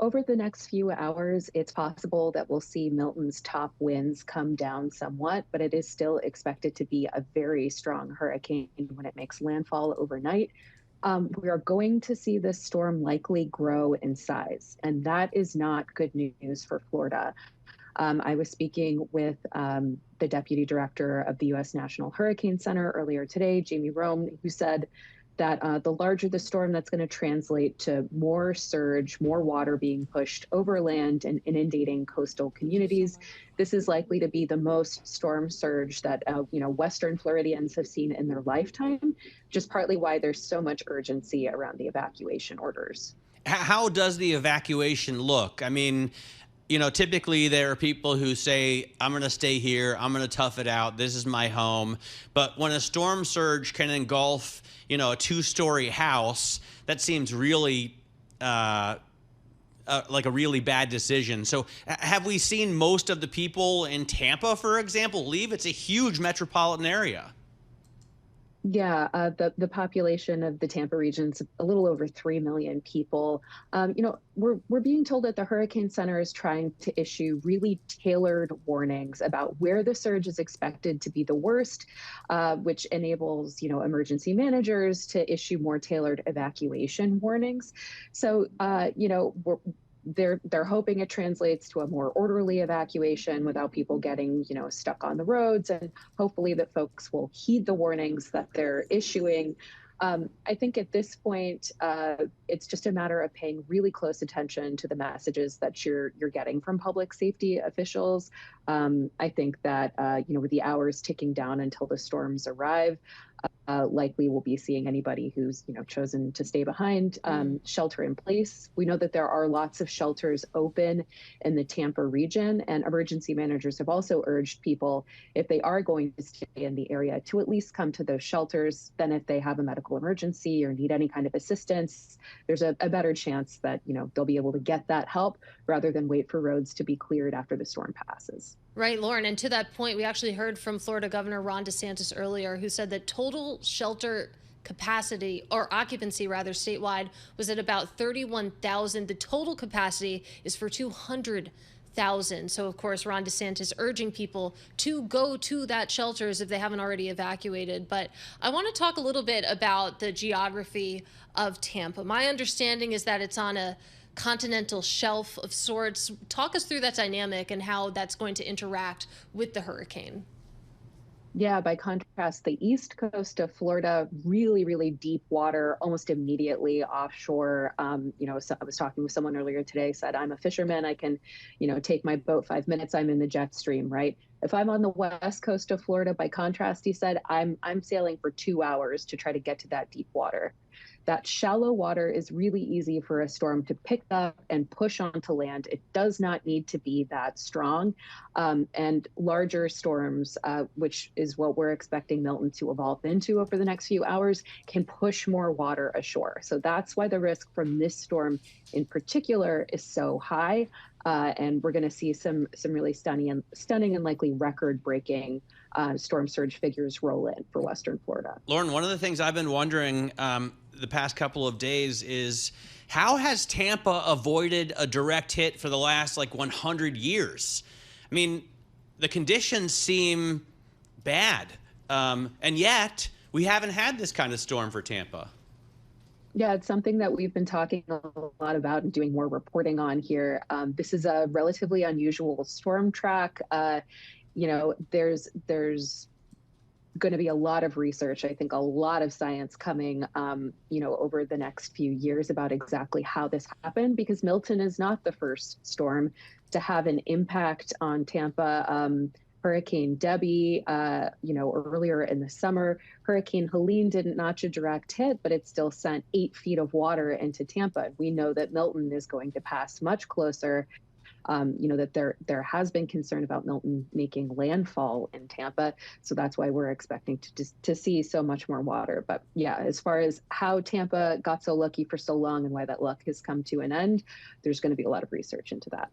Over the next few hours, it's possible that we'll see Milton's top winds come down somewhat, but it is still expected to be a very strong hurricane when it makes landfall overnight. We are going to see this storm likely grow in size, and that is not good news for Florida. I was speaking with the deputy director of the U.S. National Hurricane Center earlier today, Jamie Rome, who said that the larger the storm, that's going to translate to more surge, more water being pushed over land and inundating coastal communities. This is likely to be the most storm surge that Western Floridians have seen in their lifetime, just partly why there's so much urgency around the evacuation orders. How does the evacuation look? I mean, typically there are people who say, I'm going to stay here, I'm going to tough it out, this is my home. But when a storm surge can engulf, a two-story house, that seems really like a really bad decision. So have we seen most of the people in Tampa, for example, leave? It's a huge metropolitan area. Yeah, the population of the Tampa region's a little over 3 million people. We're being told that the Hurricane Center is trying to issue really tailored warnings about where the surge is expected to be the worst, which enables emergency managers to issue more tailored evacuation warnings. So they're hoping it translates to a more orderly evacuation without people getting stuck on the roads, and hopefully that folks will heed the warnings that they're issuing. I think at this point, it's just a matter of paying really close attention to the messages that you're getting from public safety officials. I think that with the hours ticking down until the storms arrive, likely we'll be seeing anybody who's chosen to stay behind shelter in place. We know that there are lots of shelters open in the Tampa region, and emergency managers have also urged people, if they are going to stay in the area, to at least come to those shelters. Then if they have a medical emergency or need any kind of assistance, there's a better chance that they'll be able to get that help rather than wait for roads to be cleared after the storm passes. Right, Lauren. And to that point, we actually heard from Florida Governor Ron DeSantis earlier, who said that total shelter capacity, or occupancy rather, statewide was at about 31,000. The total capacity is for 200,000. So, of course, Ron DeSantis urging people to go to that shelters if they haven't already evacuated. But I want to talk a little bit about the geography of Tampa. My understanding is that it's on a continental shelf of sorts. Talk us through that dynamic and how that's going to interact with the hurricane. Yeah, by contrast, the east coast of Florida, really, really deep water, almost immediately offshore. So I was talking with someone earlier today, said, I'm a fisherman. I can, take my boat 5 minutes. I'm in the jet stream, right? If I'm on the west coast of Florida, by contrast, he said, I'm sailing for 2 hours to try to get to that deep water. That shallow water is really easy for a storm to pick up and push onto land. It does not need to be that strong. And larger storms, which is what we're expecting Milton to evolve into over the next few hours, can push more water ashore. So that's why the risk from this storm in particular is so high. And we're going to see some really stunning and likely record-breaking storm surge figures roll in for Western Florida. Lauren, one of the things I've been wondering the past couple of days is, how has Tampa avoided a direct hit for the last 100 years? I mean, the conditions seem bad, and yet we haven't had this kind of storm for Tampa. Yeah, it's something that we've been talking a lot about and doing more reporting on here. This is a relatively unusual storm track. There's going to be a lot of research, I think a lot of science coming, over the next few years about exactly how this happened, because Milton is not the first storm to have an impact on Tampa. Hurricane Debbie, earlier in the summer, Hurricane Helene didn't notch a direct hit, but it still sent 8 feet of water into Tampa. We know that Milton is going to pass much closer. That there has been concern about Milton making landfall in Tampa. So that's why we're expecting to see so much more water. But yeah, as far as how Tampa got so lucky for so long and why that luck has come to an end, there's going to be a lot of research into that.